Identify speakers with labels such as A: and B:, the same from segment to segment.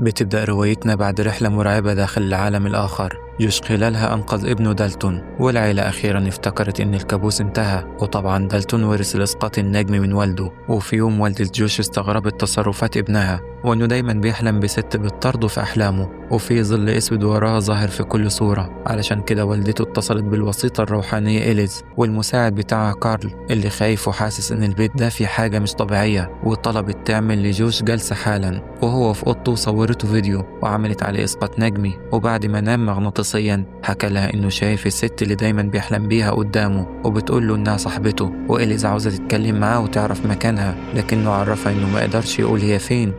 A: بتبدأ روايتنا بعد رحلة مرعبة داخل العالم الآخر. جوش خلالها أنقذ ابنه دالتون، والعيلة أخيرا افتكرت إن الكابوس انتهى. وطبعا دالتون ورث الإسقاط النجمي من والده. وفي يوم والدة جوش استغربت تصرفات ابنها، وإنه دايما بيحلم بست بتطارده في أحلامه، وفي ظل أسود وراه ظاهر في كل صورة. علشان كده والدته اتصلت بالوسيطة الروحانية إليز والمساعد بتاعها كارل، اللي خايف وحاسس إن البيت ده فيه حاجة مش طبيعية، وطلبت تعمل لجوش جلسة حالا. وهو في أوضته صورته فيديو وعملت عليه إسقاط نجمي، وبعد ما نام مغناطيسيا حكى لها إنه شايف الست اللي دايما بيحلم بيها قدامه، وبتقول له إنها صاحبته، وإليز عاوزة تتكلم معاه وتعرف مكانها، لكنه عرفها إنه ما قدرش يقول هي فين.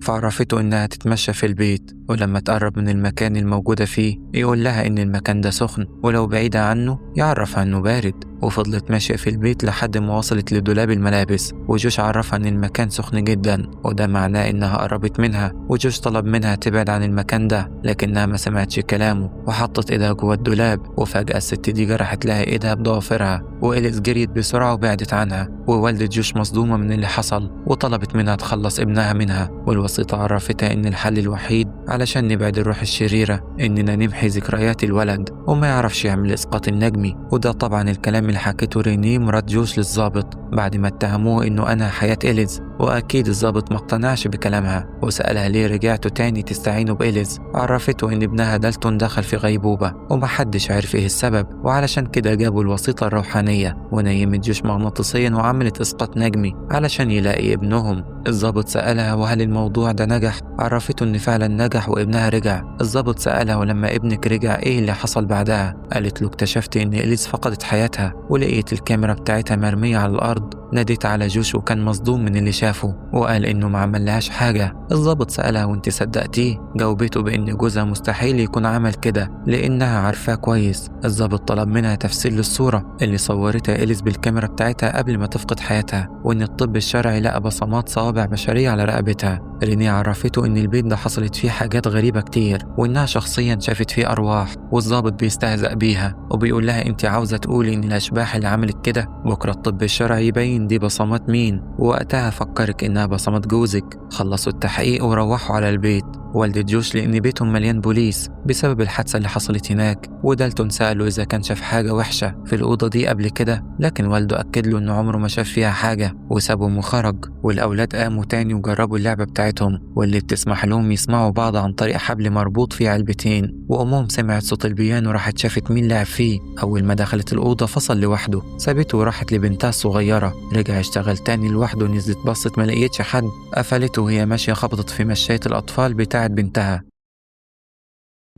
A: فعرفته إنها تتمشى في البيت، ولما تقرب من المكان الموجودة فيه يقول لها إن المكان ده سخن، ولو بعيدة عنه يعرفها إنه بارد. وفضلت ماشية في البيت لحد ما وصلت لدولاب الملابس، وجوش عرفها إن المكان سخن جدا، وده معناه إنها قربت منها. وجوش طلب منها تبعد عن المكان ده، لكنها ما سمعتش كلامه وحطت إيدها جوه الدولاب. وفجأة الست دي جرحت لها إيدها بضوافرها، وإليس جريت بسرعة وبعدت عنها. ووالدة جوش مصدومة من اللي حصل، وطلبت منها تخلص ابنها منها. والوسيطة عرفتها إن الحل الوحيد علشان نبعد الروح الشريرة إننا نمحي ذكريات الولد وما يعرفش يعمل إسقاط النجمي. وده طبعا الكلام اللي حكيته ريني مرات جوش للضابط بعد ما اتهموه إنه أنهى حياة إليز. وأكيد الضابط ما اقتنعش بكلامها، وسألها ليه رجعتوا تاني تستعينوا بإليز. عرفته إن ابنها دالتون دخل في غيبوبة ومحدش عارف إيه السبب، وعلشان كده جابوا الوسيطة الروحانية ونيمت جوش مغناطيسيا وعملت إسقاط نجمي علشان يلاقي ابنهم. الضابط سألها وهل الموضوع ده نجح؟ عرفته إن فعلا نجح وابنها رجع. الضابط سألها ولما ابنك رجع إيه اللي حصل بعدها؟ قالت له اكتشفت إن إليز فقدت حياتها، ولقيت الكاميرا بتاعتها مرمية على الأرض. ناديت على جوش وكان مصدوم من اللي شافه، وقال إنه ما عملهاش حاجة. الضابط سألها وانت صدقتيه؟ جاوبته بإن جوزها مستحيل يكون عمل كده لأنها عارفاه كويس. الضابط طلب منها تفسير للصورة اللي صورتها إليز بالكاميرا بتاعتها قبل ما تفقد حياتها، وإن الطب الشرعي لقى بصمات صوابع بشرية على رقبتها. ريني عرفته إن البيت ده حصلت فيه حاجات غريبة كتير، وإنها شخصيا شافت فيه أرواح، والضابط بيستهزأ بيها وبيقول لها انت عاوزة تقولي إن الأشباح اللي عملت كده بكرة الطب الشرعي يبين دي بصمات مين، ووقتها فكرك إنها بصمات جوزك. خلصوا التحقيق وروحوا على البيت والدة جوش لأن بيتهم مليان بوليس بسبب الحادثة اللي حصلت هناك. ودالتون سأله إذا كان شاف حاجة وحشة في الأوضة دي قبل كده، لكن والده أكد له إنه عمره ما شاف فيها حاجة وسابهم وخرج. والأولاد قاموا تاني وجربوا اللعبة بتاعتهم واللي بتسمح لهم يسمعوا بعض عن طريق حبل مربوط فيه علبتين. وأمهم سمعت صوت البيانو وراحت شافت مين لعب فيه. أول ما دخلت الأوضة فصل لوحده، سابته وراحت لبنتها الصغيرة. رجع اشتغل تاني لوحده، نزلت بصت ما لقيتش حد، قفلته وهي ماشية خبطت في مشاية الأطفال بتاعت بنتها.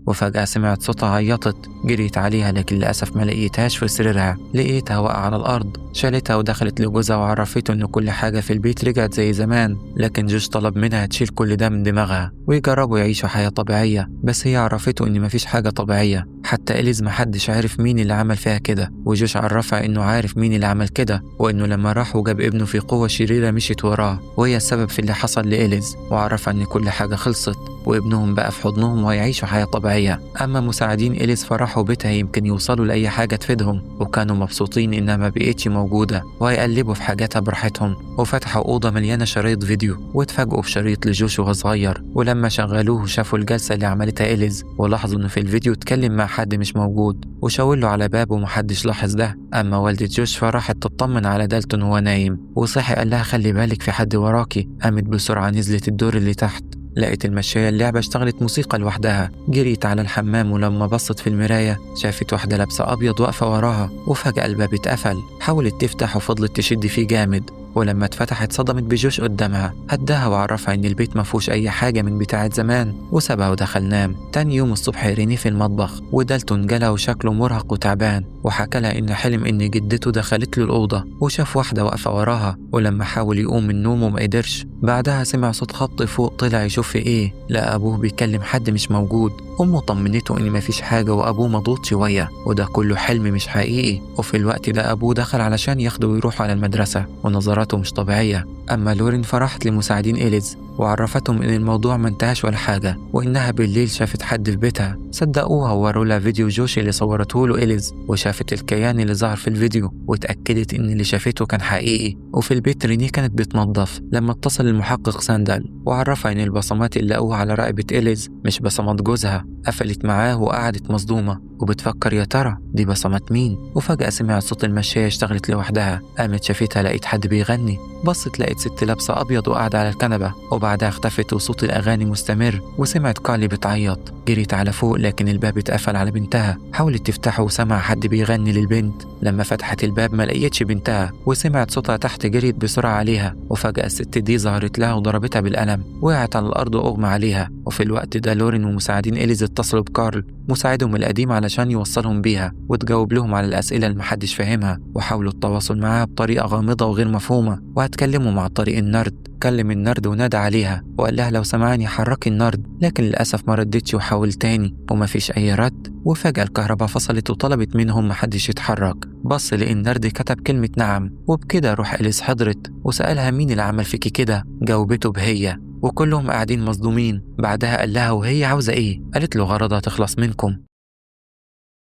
A: وفجأة سمعت صوتها عيطت، جريت عليها لكن للأسف ما لقيتهاش في سريرها، لقيتها واقعة على الأرض. شالتها ودخلت لجوزها وعرفته إن كل حاجة في البيت رجعت زي زمان، لكن جوش طلب منها تشيل كل ده من دماغها ويجربوا يعيشوا حياة طبيعية. بس هي عرفته إن مفيش حاجة طبيعية، حتى إليز محدش عارف مين اللي عمل فيها كده. وجوش عرفها إنه عارف مين اللي عمل كده، وإنه لما راح وجاب ابنه في قوة شريرة مشيت وراه وهي السبب في اللي حصل لإليز. وعرفها إن كل حاجة خلصت وابنهم بقى في حضنهم ويعيشوا حياة طبيعية. أما مساعدين إليز فرحوا بيتها يمكن يوصلوا لأي حاجة تفيدهم، وكانوا مبسوطين إنها ما بقيتش موجودة ويقلبوا في حاجاتها براحتهم. وفتحوا أوضة مليانة شرايط فيديو واتفاجئوا بشريط لجوش وهو صغير. ولما شغلوه شافوا الجلسة اللي عملتها إليز، ولاحظوا إنه في الفيديو اتكلم مع حد مش موجود وشاور له على بابه ومحدش لاحظ ده. أما والدة جوش فراحت تطمن على دالتون وهو نايم، وصحي قال لها خلي بالك في حد وراكي. قامت بسرعة نزلت الدور اللي تحت، لقيت المشاية اللعبة اشتغلت موسيقى لوحدها. جريت على الحمام ولما بصت في المراية شافت واحدة لابسة أبيض واقفة وراها، وفجأة الباب اتقفل. حاولت تفتح وفضلت تشد فيه جامد، ولما اتفتحت صدمت بجوش قدامها. هداها وعرفها ان البيت ما فيهوش اي حاجه من بتاعه زمان، وسابها ودخل نام. تاني يوم الصبح ريني في المطبخ ودالتون جالها وشكله مرهق وتعبان، وحكى لها ان حلم ان جدته دخلت له الاوضه وشاف واحده واقفه وراها، ولما حاول يقوم من نومه ما قدرش. بعدها سمع صوت خبط فوق، طلع يشوف في ايه، لقى ابوه بيكلم حد مش موجود. امه طمنته ان مفيش حاجه وابوه مضغوط شويه وده كله حلم مش حقيقي. وفي الوقت ده ابوه دخل علشان ياخده ويروح على المدرسه ونظراته مش طبيعيه. اما لورين فراحت لمساعدين إليز وعرفتهم إن الموضوع ما انتهاش ولا حاجة، وإنها بالليل شافت حد في بيتها. صدقوها ووروا لها فيديو جوش اللي صورته له إليز، وشافت الكيان اللي ظهر في الفيديو واتأكدت إن اللي شافته كان حقيقي. وفي البيت ريني كانت بتنظف لما اتصل المحقق ساندال وعرفها إن البصمات اللي لقوها على رقبة إليز مش بصمات جوزها. قفلت معاه وقعدت مصدومة وبتفكر يا ترى دي بصمات مين. وفجأة سمعت صوت المشاية اشتغلت لوحدها. قامت شافتها لقيت حد بيغني. بصت لقيت ست لابسة أبيض وقاعدة على الكنبة، وبعدها اختفت وصوت الأغاني مستمر. وسمعت كارلي بتعيط. جريت على فوق لكن الباب اتقفل على بنتها. حاولت تفتحه وسمع حد بيغني للبنت. لما فتحت الباب ما لقيتش بنتها وسمعت صوتها تحت. جريت بسرعة عليها وفجأة الست دي ظهرت لها وضربتها بالقلم. وقعت على الأرض وأغمى عليها. وفي الوقت ده لورين ومساعدين إليز اتصلوا بكارل مساعدهم القديم علشان يوصلهم بيها وتجاوب لهم على الأسئلة اللي محدش فاهمها، وحاولوا التواصل معاها بطريقة غامضة وغير مفهومة. وهتكلموا مع طريق النرد. كلم النرد ونادى عليها وقال لها لو سمعني حركي النرد، لكن للأسف ما ردتش وحاول تاني ومفيش أي رد. وفجأة الكهرباء فصلت وطلبت منهم محدش يتحرك. بص لقى النرد كتب كلمة نعم، وبكده روح إليس حضرت وسألها مين اللي عمل فيكي كده. جاوبته بهي، وكلهم قاعدين مصدومين. بعدها قال لها وهي عاوزة إيه؟ قالت له غرضها تخلص منكم.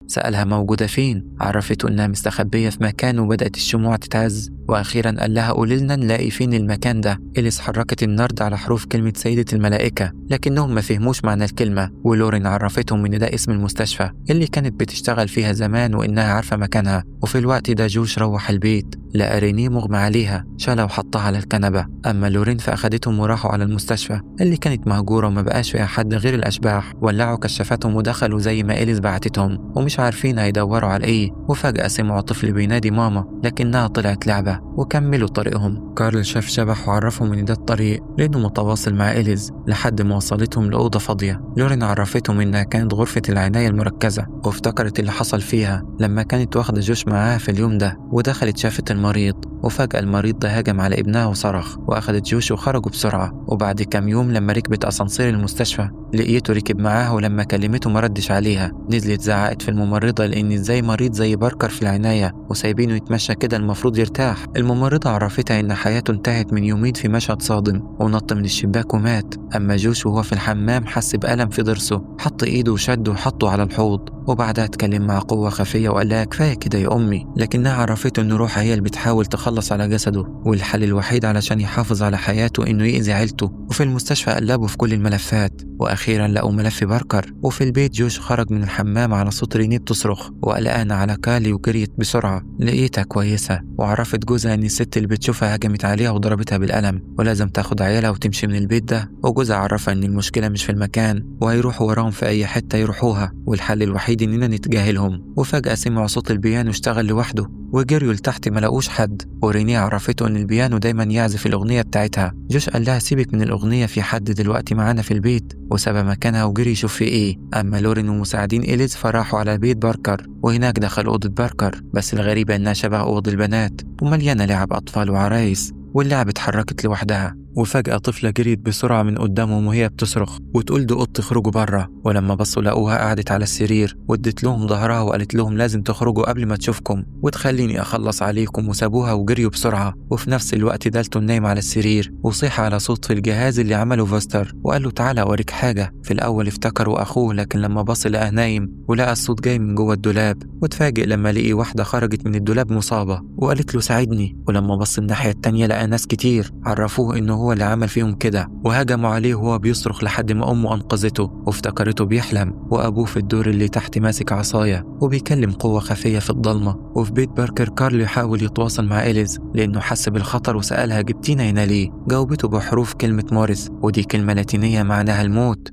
A: سألها موجودة فين؟ عرفته إنها مستخبية في مكان وبدأت الشموع تتهز. وأخيرا قال لها قولي لنا نلاقي فين المكان ده. إليس حركت النرد على حروف كلمة سيدة الملائكة لكنهم ما فهموش معنى الكلمة. ولورين عرفتهم إن ده اسم المستشفى اللي كانت بتشتغل فيها زمان وإنها عارفة مكانها. وفي الوقت ده جوش روح البيت لقى ريني مغمى عليها، شالها وحطها على الكنبة. أما لورين فأخدتهم وراحوا على المستشفى اللي كانت مهجورة وما بقاش فيها حد غير الأشباح. ولعوا كشافاتهم ودخلوا زي ما إليس بعتتهم ومش عارفين هيدوروا على إيه. وفجأة سمعوا طفل بينادي ماما لكنها طلعت لعبة وكملوا طريقهم. كارل شاف شبح وعرفهم إن ده الطريق لأنه متواصل مع إليز لحد ما وصلتهم لأوضة فاضية. لورين عرفتهم إنها كانت غرفة العناية المركزة وافتكرت اللي حصل فيها لما كانت واخدة جوش معاها في اليوم ده. ودخلت شافت المريض وفجأة المريض ده هجم على ابنها وصرخ وأخدت جوش وخرجوا بسرعة. وبعد كام يوم لما ركبت أسانسير المستشفى لقيته ركب معاها ولما كلمته مردش عليها. نزلت زعقت في الممرضة لأن ازاي مريض زي باركر في العناية وسايبينه يتمشى كده المفروض يرتاح. الممرضة عرفتها إن حياته انتهت من يومين في مشهد صادم ونط من الشباك ومات. أما جوش وهو في الحمام حس بألم في ضرسه، حط إيده وشده وحطه على الحوض. وبعدها اتكلم مع قوة خفية وقال لها كفاية كده يا أمي، لكنها عرفته إن روحها هي اللي بتحاول تخلص على جسده والحل الوحيد علشان يحافظ على حياته إنه يأذي عيلته. وفي المستشفى قلبوا في كل الملفات وأخيرا لقوا ملف باركر. وفي البيت جوش خرج من الحمام على صوت ريني بتصرخ وقلقانة على كالي وجريت بسرعة. لقيتها كويسة وعرفت جوزها إن الست اللي بتشوفها هجمت عليها وضربتها بالقلم ولازم تاخد عيالها وتمشي من البيت ده. وجوزها عرفها إن المشكلة مش في المكان وهيروحوا وراهم في أي حتة يروحوها والحل الوحيد إننا نتجاهلهم. وفجأة سمعوا صوت البيانو اشتغل لوحده وجريوا لتحت ما لقوش حد. وريني عرفته إن البيانو دايما يعزف الأغنية بتاعتها. جوش قال لها سيبك من الأغنية، في حد دلوقتي معانا في البيت، وساب مكانها وجري يشوف في إيه. أما لورين ومساعدين إليز فراحوا على بيت باركر وهناك دخل أوضة باركر، بس الغريبة إنها شبه أوض البنات ومليانة لعب أطفال وعرايس واللعبة اتحركت لوحدها. وفجأة طفلة جريت بسرعة من قدامهم وهي بتصرخ وتقول دي قط اخرجوا برا. ولما بصوا لقوها قعدت على السرير وادت لهم ظهرها وقالت لهم لازم تخرجوا قبل ما تشوفكم وتخليني أخلص عليكم. وسابوها وجريوا بسرعة. وفي نفس الوقت دالتون نايم على السرير وصيح على صوت في الجهاز اللي عمله فاستر وقال له تعالى أوريك حاجة. في الأول افتكروا أخوه لكن لما بص لقاه نايم ولقى الصوت جاي من جوه الدولاب. وتفاجئ لما لقي واحدة خرجت من الدولاب مصابة وقالت له ساعدني. ولما بص الناحية التانية لقى ناس كتير عرفوه إنه هو اللي عمل فيهم كده وهجموا عليه وهو بيصرخ لحد ما أمه أنقذته وافتكرته بيحلم. وأبوه في الدور اللي تحت ماسك عصاية وبيكلم قوة خفية في الضلمة. وفي بيت باركر كارل يحاول يتواصل مع إليز لأنه حس بالخطر وسألها جبتينا هنا ليه؟ جاوبته بحروف كلمة موريس ودي كلمة لاتينية معناها الموت.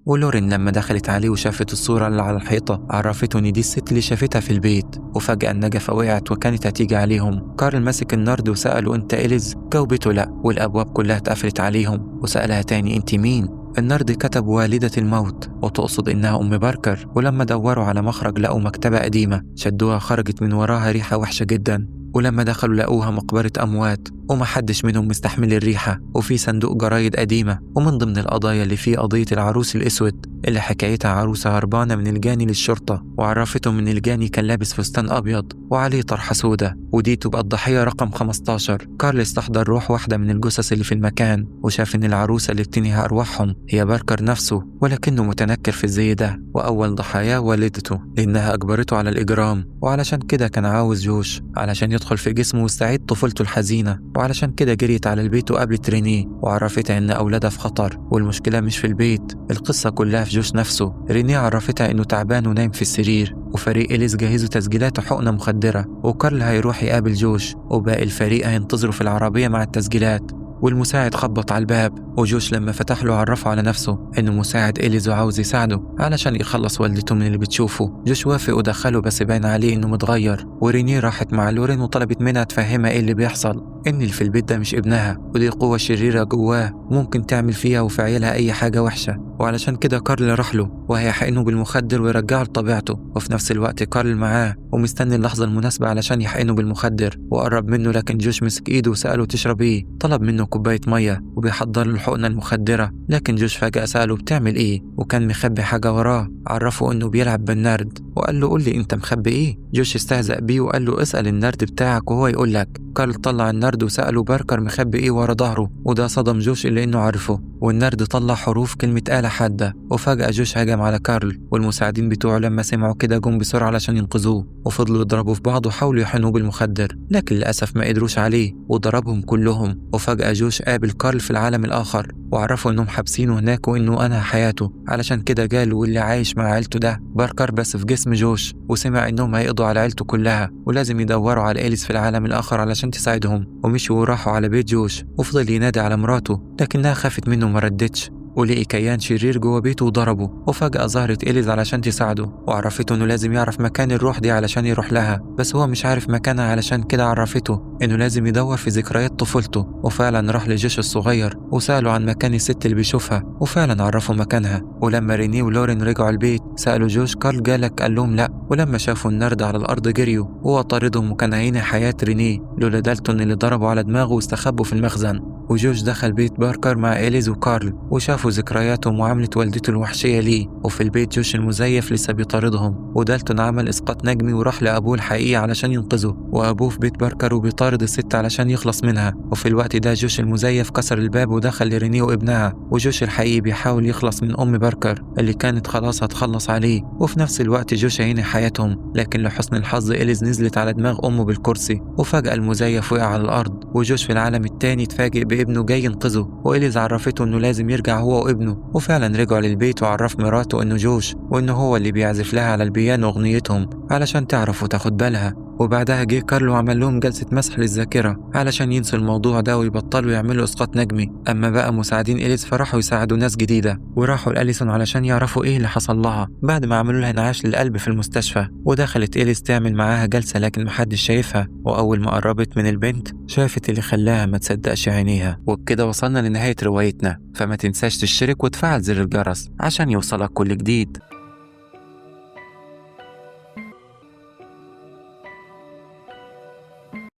A: ولورين لما دخلت عليه وشافت الصورة اللي على الحيطة عرفته إن دي الست اللي شافتها في البيت. وفجأة النجفة وقعت وكانت هتيجي عليهم. كارل مسك النرد وسأله أنت إليز؟ جاوبته لأ والأبواب كلها اتقفلت عليهم. وسألها تاني أنت مين؟ النرد كتب والدة الموت وتقصد إنها أم باركر. ولما دوروا على مخرج لقوا مكتبة قديمة شدوها خرجت من وراها ريحة وحشة جدا. ولما دخلوا لقوها مقبرة أموات ومحدش منهم مستحمل الريحة. وفي صندوق جرايد قديمة ومن ضمن القضايا اللي فيه قضية العروس الأسود اللي حكايتها عروسة هربانة من الجاني للشرطة، وعرفتهم إن الجاني كان لابس فستان أبيض وعليه طرحة سودة، ودي تبقى الضحية رقم 15. كارل استحضر روح واحدة من الجثث اللي في المكان، وشاف إن العروسة اللي بتنهي أرواحهم هي باركر نفسه، ولكنه متنكر في الزي ده، وأول ضحاياه والدته لأنها أجبرته على الإجرام، وعلشان كده كان عاوز جوش علشان يدخل في جسمه ويستعيد طفولته الحزينة، وعلشان كده جريت على البيت وقابلت رينيه وعرفتها إن أولادها في خطر، والمشكلة مش في البيت، القصة كلها في جوش نفسه. رينيه عرفتها إنه تعبان ونايم في السرير، وفريق إليس جهزوا تسجيلات وحقنة مخدرة، وكارل هيروح يقابل جوش، وباقي الفريق هينتظروا في العربية مع التسجيلات. والمساعد خبط على الباب، وجوش لما فتح له عرفه على نفسه إنه مساعد إليز وعاوز يساعده علشان يخلص والدته من اللي بتشوفه. جوش وافق ودخله، بس باين عليه إنه متغير. ورينيه راحت مع لورين وطلبت منها تفهمها إيه اللي بيحصل، إن اللي في البيت ده مش ابنها، ودي قوة شريرة جواه ممكن تعمل فيها وفي عيالها أي حاجة وحشة، وعلشان كده كارل راح له وهيحقنه بالمخدر ويرجعه لطبيعته. وفي نفس الوقت كارل معاه ومستني اللحظة المناسبة علشان يحقنه بالمخدر، وقرب منه لكن جوش مسك إيده وسأله تشرب إيه، طلب منه كوباية مية وبيحضر له الحقنة المخدرة، لكن جوش فجأة سأله بتعمل إيه، وكان مخبي حاجة وراه. عرفه إنه بيلعب بالنرد وقال له قول لي أنت مخبي إيه. جوش استهزأ بيه وقال له اسأل النرد بتاعك وهو يقول لك. كارل طلع النرد وسأله باركر مخبي إيه ورا ظهره، وده صدم جوش اللي إنه عرفه، والنرد طلع حروف كلمة آلة حادة. وفجأة جوش هجم على كارل، والمساعدين بتوعه لما سمعوا كده جم بسرعة علشان ينقذوه، وفضلوا يضربوا في بعض وحاولوا يحنوه بالمخدر، لكن للأسف ما قدروش عليه وضربهم كلهم. وفجأة جوش قابل كارل في العالم الآخر، وعرفوا إنهم حابسينه هناك وإنه أنهى حياته، علشان كده جاله واللي عايش مع عيلته ده باركر بس في جسم جوش، وسمع إنهم هيقضوا على عيلته كلها ولازم يدوروا على إليس في العالم الآخر علشان تساعدهم. ومشوا وراحوا على بيت جوش، وفضل ينادي على مراته لكنها خافت منه وما ردتش، ولقي كيان شرير جوه بيته وضربه. وفجأة ظهرت إليز علشان تساعده، وعرفته إنه لازم يعرف مكان الروح دي علشان يروح لها، بس هو مش عارف مكانها، علشان كده عرفته إنه لازم يدور في ذكريات طفولته. وفعلا راح لجيش الصغير وسأله عن مكان الست اللي بيشوفها، وفعلا عرفوا مكانها. ولما رينيه ولورين رجعوا البيت سألوا جوش كارل جالك، قال لهم لا. ولما شافوا النرد على الأرض جريوا، وهو طاردهم وكان هينهي حياة رينيه لولا دالتون اللي ضربوا على دماغه واستخبوا في المخزن. وجوش دخل بيت باركر مع إليز وكارل وشافوا ذكرياته ومعاملة والدته الوحشية ليه، وفي البيت جوش المزيف لسه بيطاردهم، ودالتون عمل إسقاط نجمي وراح لأبوه الحقيقي علشان ينقذه، وأبوه في بيت باركر وبيطارد الست علشان يخلص منها. وفي الوقت ده جوش المزيف كسر الباب ودخل لرينيه وابنها، وجوش الحقيقي بيحاول يخلص من أم باركر اللي كانت خلاص هتخلص عليه. وفي نفس الوقت جوش هينهي حياتهم، لكن لحسن الحظ إليز نزلت على دماغ أمه بالكرسي، وفجأة المزيف وقع على الأرض. وجوش في العالم التاني اتفاجئ بابنه جاي ينقذه، وإليز عرفته إنه لازم يرجع هو وابنه. وفعلا رجعوا للبيت وعرف مراته إنه جوش، وإنه هو اللي بيعزف لها على البيانو أغنيتهم علشان تعرف وتاخد بالها. وبعدها جه كارلو وعمل لهم جلسة مسح للذاكرة علشان ينسوا الموضوع ده ويبطلوا يعملوا إسقاط نجمي. أما بقى مساعدين إليس فراحوا يساعدوا ناس جديدة، وراحوا لأليسون علشان يعرفوا إيه اللي حصل لها بعد ما عملوا لها انعاش للقلب في المستشفى. ودخلت إليس تعمل معاها جلسة لكن محدش شايفها، وأول ما قربت من البنت شافت اللي خلاها ما تصدقش عينيها. وبكده وصلنا لنهاية روايتنا، فما تنساش تشترك وتفعل زر الجرس عشان يوصلك كل جديد.